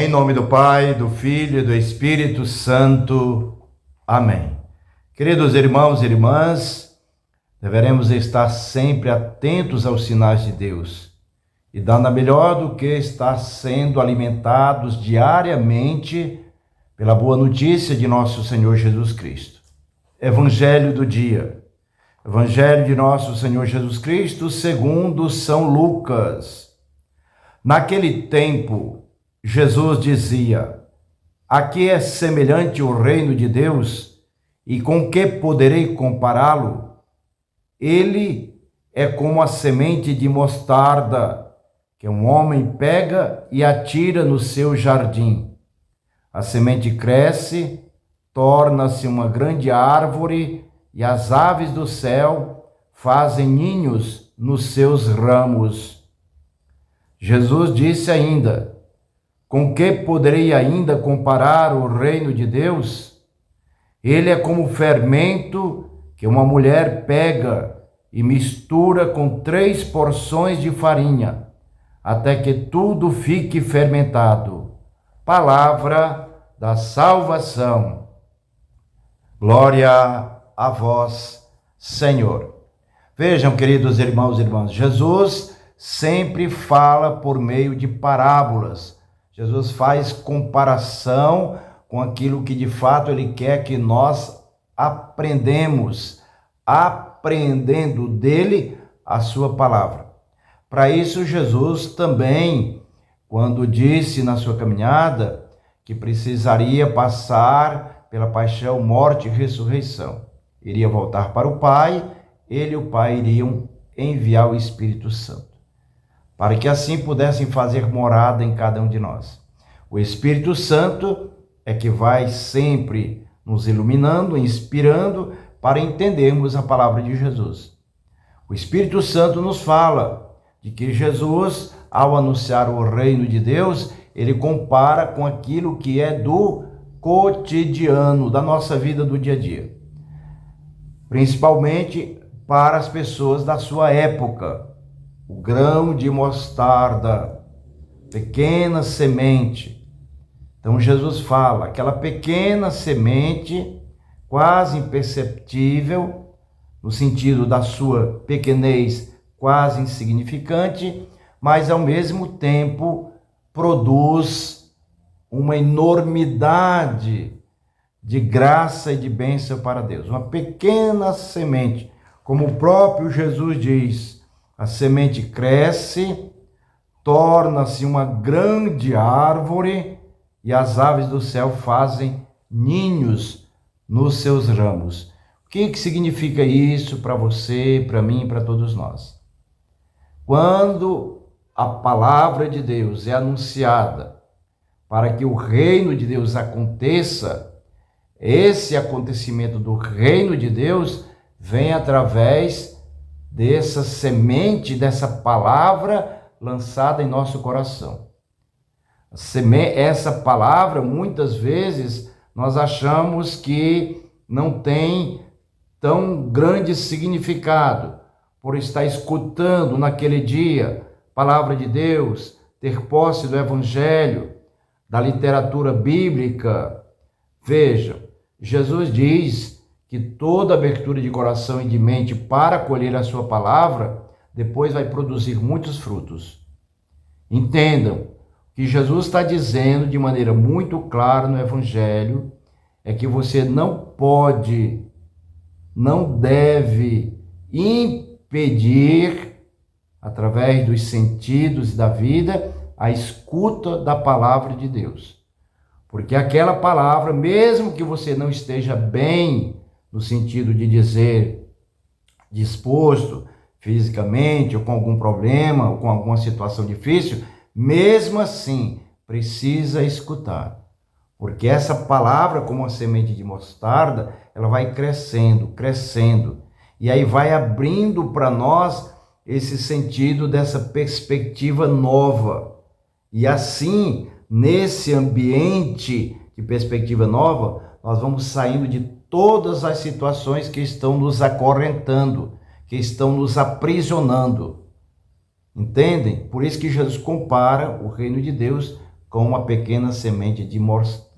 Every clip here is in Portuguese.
nome do Pai, do Filho e do Espírito Santo. Amém. Queridos irmãos e irmãs, deveremos estar sempre atentos aos sinais de Deus e nada melhor do que estar sendo alimentados diariamente pela boa notícia de nosso Senhor Jesus Cristo. Evangelho do dia. Evangelho de nosso Senhor Jesus Cristo segundo São Lucas. Naquele tempo, Jesus dizia: a que é semelhante o reino de Deus e com que poderei compará-lo? Ele é como a semente de mostarda que um homem pega e atira no seu jardim. A semente cresce, torna-se uma grande árvore e as aves do céu fazem ninhos nos seus ramos. Jesus disse ainda: com que poderei ainda comparar o reino de Deus? Ele é como o fermento que uma mulher pega e mistura com 3 porções de farinha, até que tudo fique fermentado. Palavra da salvação. Glória a vós, Senhor. Vejam, queridos irmãos e irmãs, Jesus sempre fala por meio de parábolas. Jesus faz comparação com aquilo que de fato ele quer que nós aprendemos, aprendendo dele a sua palavra. Para isso, Jesus também, quando disse na sua caminhada que precisaria passar pela paixão, morte e ressurreição, iria voltar para o Pai, ele e o Pai iriam enviar o Espírito Santo, para que assim pudessem fazer morada em cada um de nós. O Espírito Santo é que vai sempre nos iluminando, inspirando, para entendermos a palavra de Jesus. O Espírito Santo nos fala de que Jesus, ao anunciar o reino de Deus, ele compara com aquilo que é do cotidiano, da nossa vida do dia a dia. Principalmente para as pessoas da sua época. O grão de mostarda, pequena semente. Então Jesus fala, aquela pequena semente, quase imperceptível, no sentido da sua pequenez, quase insignificante, mas ao mesmo tempo produz uma enormidade de graça e de bênção para Deus. Uma pequena semente, como o próprio Jesus diz, a semente cresce, torna-se uma grande árvore e as aves do céu fazem ninhos nos seus ramos. O que significa isso para você, para mim, para todos nós? Quando a palavra de Deus é anunciada para que o reino de Deus aconteça, esse acontecimento do reino de Deus vem através dessa semente, dessa palavra lançada em nosso coração. Essa palavra, muitas vezes, nós achamos que não tem tão grande significado, por estar escutando naquele dia a palavra de Deus, ter posse do Evangelho, da literatura bíblica. Veja, Jesus diz que toda abertura de coração e de mente para acolher a sua palavra, depois vai produzir muitos frutos. Entendam que Jesus está dizendo de maneira muito clara no Evangelho, é que você não pode, não deve impedir, através dos sentidos da vida, a escuta da palavra de Deus. Porque aquela palavra, mesmo que você não esteja bem, no sentido de dizer, disposto fisicamente, ou com algum problema, ou com alguma situação difícil, mesmo assim, precisa escutar. Porque essa palavra, como uma semente de mostarda, ela vai crescendo, crescendo. E aí vai abrindo para nós esse sentido dessa perspectiva nova. E assim, nesse ambiente de perspectiva nova, nós vamos saindo de todas as situações que estão nos acorrentando, que estão nos aprisionando. Entendem? Por isso que Jesus compara o reino de Deus com uma pequena semente de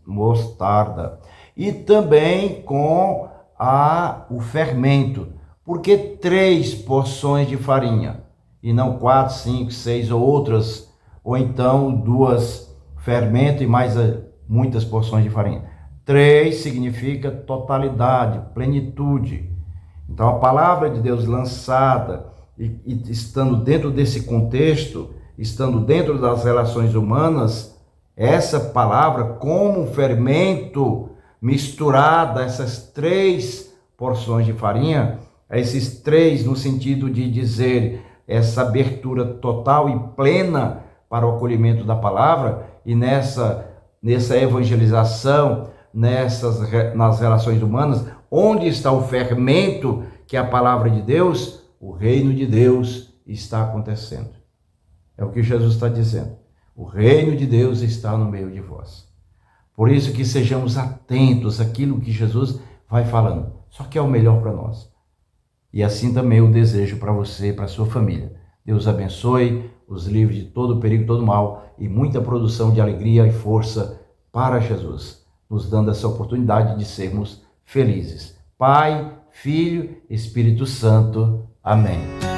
mostarda. E também com o fermento. Por que 3 porções de farinha? E não 4, 5, 6 ou outras, ou então 2 fermento e mais muitas porções de farinha. 3 significa totalidade, plenitude. Então a palavra de Deus lançada e estando dentro desse contexto, estando dentro das relações humanas, essa palavra como um fermento misturada, essas 3 porções de farinha, esses 3 no sentido de dizer essa abertura total e plena para o acolhimento da palavra, e nessa evangelização, nas relações humanas, onde está o fermento, que é a palavra de Deus, o reino de Deus está acontecendo. É o que Jesus está dizendo. O reino de Deus está no meio de vós. Por isso que sejamos atentos àquilo que Jesus vai falando. Só que é o melhor para nós. E assim também o desejo para você e para a sua família. Deus abençoe, os livre de todo perigo, todo mal e muita produção de alegria e força para Jesus, nos dando essa oportunidade de sermos felizes. Pai, Filho, Espírito Santo. Amém.